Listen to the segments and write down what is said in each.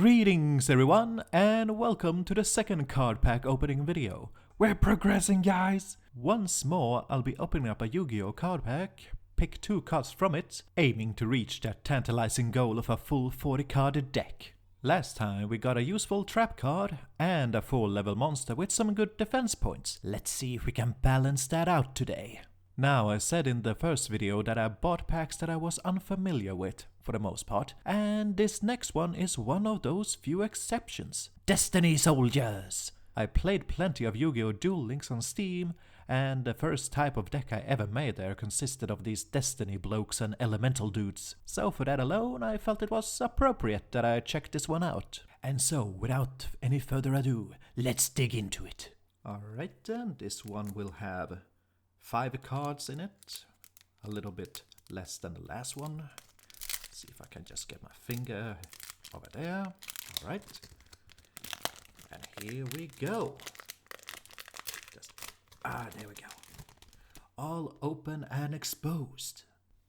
Greetings everyone, and welcome to the second card pack opening video. We're progressing, guys! Once more, I'll be opening up a Yu-Gi-Oh card pack, pick 2 cards from it, aiming to reach that tantalizing goal of a full 40-carded deck. Last time we got a useful trap card and a full level monster with some good defense points. Let's see if we can balance that out today. Now, I said in the first video that I bought packs that I was unfamiliar with, for the most part, and this next one is one of those few exceptions. Destiny Soldiers! I played plenty of Yu-Gi-Oh! Duel Links on Steam, and the first type of deck I ever made there consisted of these Destiny blokes and elemental dudes. So for that alone, I felt it was appropriate that I check this one out. And so, without any further ado, let's dig into it. Alright then, this one will have 5 cards in it, a little bit less than the last one. Let's see if I can just get my finger over there. Alright, and here we go. There we go. All open and exposed.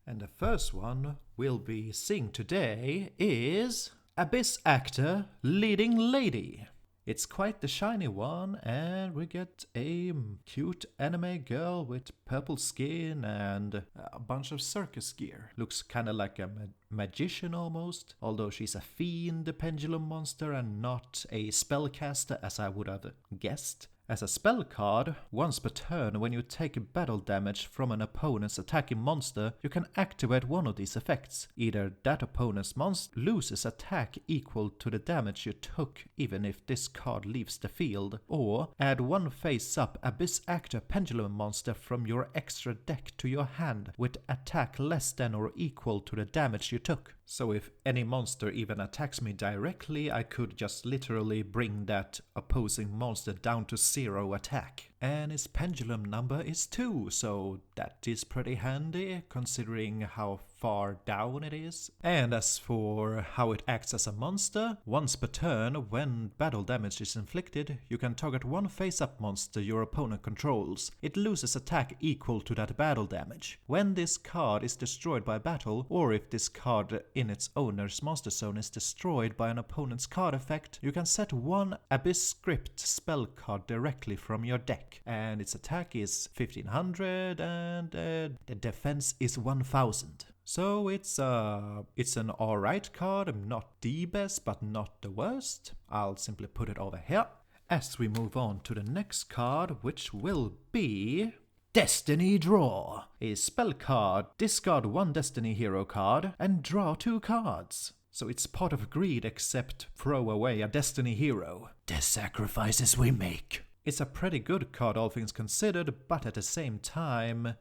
And the first one we'll be seeing today is Abyss Actor Leading Lady. It's quite the shiny one, and we get a cute anime girl with purple skin and a bunch of circus gear. Looks kinda like a magician almost, although she's a fiend, a pendulum monster, and not a spellcaster as I would have guessed. As a spell card, once per turn when you take battle damage from an opponent's attacking monster, you can activate one of these effects. Either that opponent's monster loses attack equal to the damage you took even if this card leaves the field, or add 1 face-up Abyss Actor Pendulum monster from your extra deck to your hand with attack less than or equal to the damage you took. So if any monster even attacks me directly, I could just literally bring that opposing monster down to 0 attack. And its pendulum number is 2, so that is pretty handy considering how far down it is. And as for how it acts as a monster, once per turn when battle damage is inflicted, you can target 1 face-up monster your opponent controls. It loses attack equal to that battle damage. When this card is destroyed by battle, or if this card in its owner's monster zone is destroyed by an opponent's card effect, you can set 1 Abyss Script spell card directly from your deck. And its attack is 1500 and the defense is 1000. So it's an alright card, not the best but not the worst. I'll simply put it over here. As we move on to the next card, which will be Destiny Draw. A spell card, discard 1 Destiny Hero card and draw 2 cards. So it's part of greed except throw away a Destiny Hero. The sacrifices we make. It's a pretty good card all things considered, but at the same time,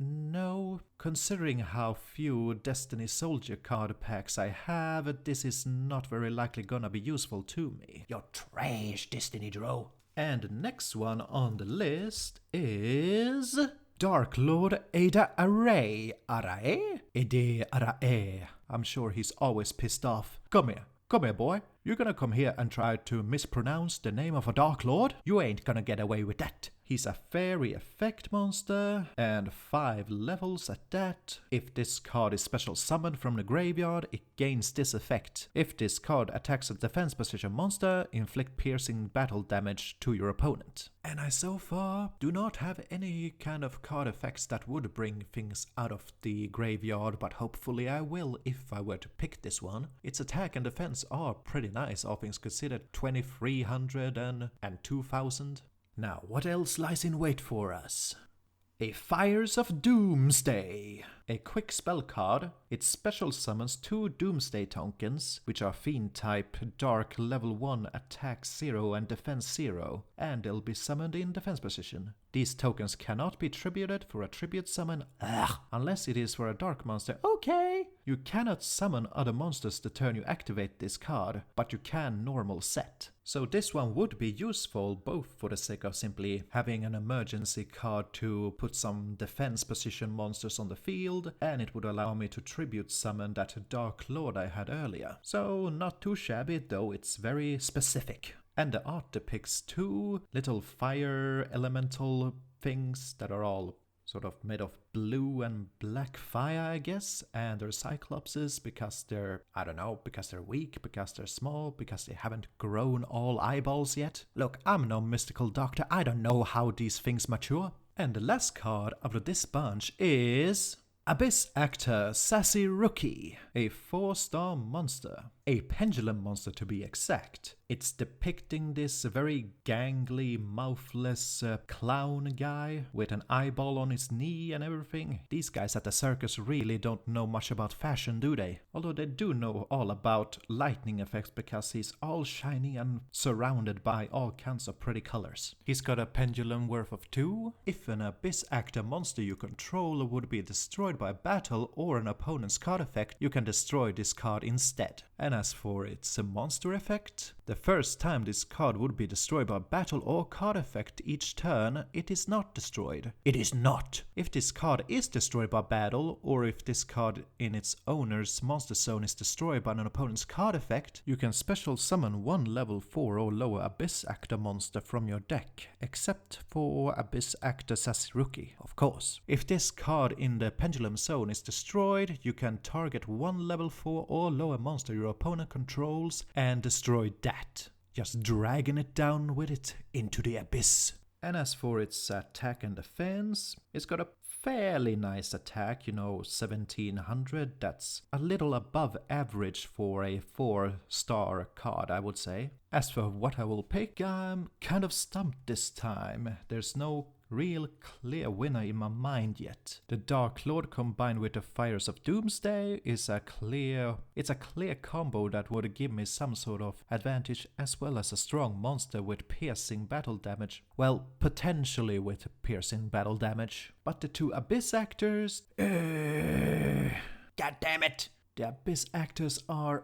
no. Considering how few Destiny Soldier card packs I have, this is not very likely gonna be useful to me. You're trash, Destiny Draw. And the next one on the list is Dark Lord Ada Arrey. Arrey? Ede Arrey. I'm sure he's always pissed off. Come here, boy. You're gonna come here and try to mispronounce the name of a Dark Lord? You ain't gonna get away with that. He's a fairy effect monster, and 5 levels at that. If this card is special summoned from the graveyard, it gains this effect. If this card attacks a defense position monster, inflict piercing battle damage to your opponent. And I so far do not have any kind of card effects that would bring things out of the graveyard, but hopefully I will if I were to pick this one. Its attack and defense are pretty nice, all things considered, 2300 and 2000. Now, what else lies in wait for us? A Fires of Doomsday. A quick spell card. It special summons 2 Doomsday tokens, which are Fiend type, Dark level 1, attack 0 and defense 0, and they'll be summoned in defense position. These tokens cannot be tributed for a tribute summon, unless it is for a dark monster. Okay! You cannot summon other monsters the turn you activate this card, but you can normal set. So this one would be useful both for the sake of simply having an emergency card to put some defense position monsters on the field, and it would allow me to tribute summon that Dark Lord I had earlier. So not too shabby, though it's very specific. And the art depicts 2 little fire elemental things that are all sort of made of blue and black fire, I guess. And they're Cyclopses because they're, I don't know, because they're weak, because they're small, because they haven't grown all eyeballs yet. Look, I'm no mystical doctor, I don't know how these things mature. And the last card of this bunch is Abyss Actor Sassy Rookie, a 4-star monster. A pendulum monster to be exact. It's depicting this very gangly, mouthless clown guy with an eyeball on his knee and everything. These guys at the circus really don't know much about fashion, do they? Although they do know all about lightning effects because he's all shiny and surrounded by all kinds of pretty colors. He's got a pendulum worth of 2. If an Abyss Actor monster you control would be destroyed by battle or an opponent's card effect, you can destroy this card instead. And as for its monster effect, the first time this card would be destroyed by battle or card effect each turn, it is not destroyed. It is not! If this card is destroyed by battle, or if this card in its owner's monster zone is destroyed by an opponent's card effect, you can special summon one level 4 or lower Abyss Actor monster from your deck, except for Abyss Actor Sassy Rookie, of course. If this card in the pendulum zone is destroyed, you can target one level 4 or lower monster your opponent controls and destroy that, just dragging it down with it into the abyss. And as for its attack and defense, it's got a fairly nice attack, 1700. That's a little above average for a 4-star card, I would say. As for what I will pick, I'm kind of stumped this time. There's no real clear winner in my mind yet. The Dark Lord combined with the Fires of Doomsday is a clear combo that would give me some sort of advantage, as well as a strong monster with piercing battle damage. Well, potentially with piercing battle damage. But the 2 Abyss Actors... God damn it! The Abyss Actors are...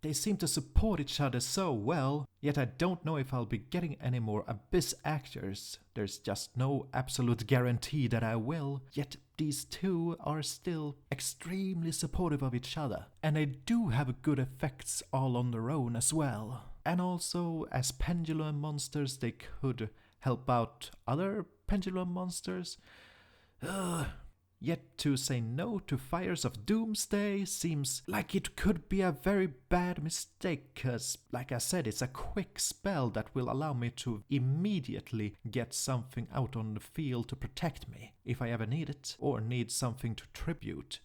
They seem to support each other so well, yet I don't know if I'll be getting any more Abyss Actors. There's just no absolute guarantee that I will, yet these 2 are still extremely supportive of each other. And they do have good effects all on their own as well. And also, as pendulum monsters, they could help out other pendulum monsters. Yet to say no to Fires of Doomsday seems like it could be a very bad mistake, cause, like I said, it's a quick spell that will allow me to immediately get something out on the field to protect me, if I ever need it, or need something to tribute.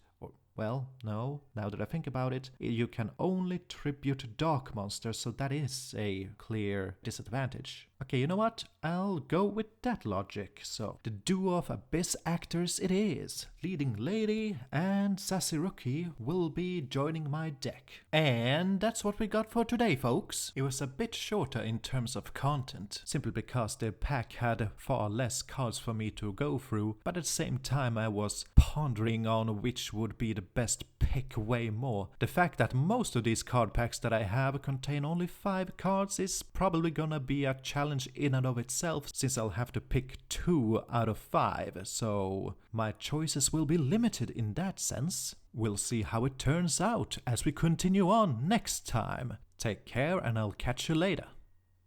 Well, no, now that I think about it, you can only tribute dark monsters, so that is a clear disadvantage. Okay, you know what? I'll go with that logic. So, the duo of Abyss Actors it is. Leading Lady and Sassy Rookie will be joining my deck. And that's what we got for today, folks. It was a bit shorter in terms of content, simply because the pack had far less cards for me to go through, but at the same time I was pondering on which would be the best pick way more. The fact that most of these card packs that I have contain only 5 cards is probably gonna be a challenge in and of itself, since I'll have to pick 2 out of 5, so my choices will be limited in that sense. We'll see how it turns out as we continue on next time. Take care and I'll catch you later.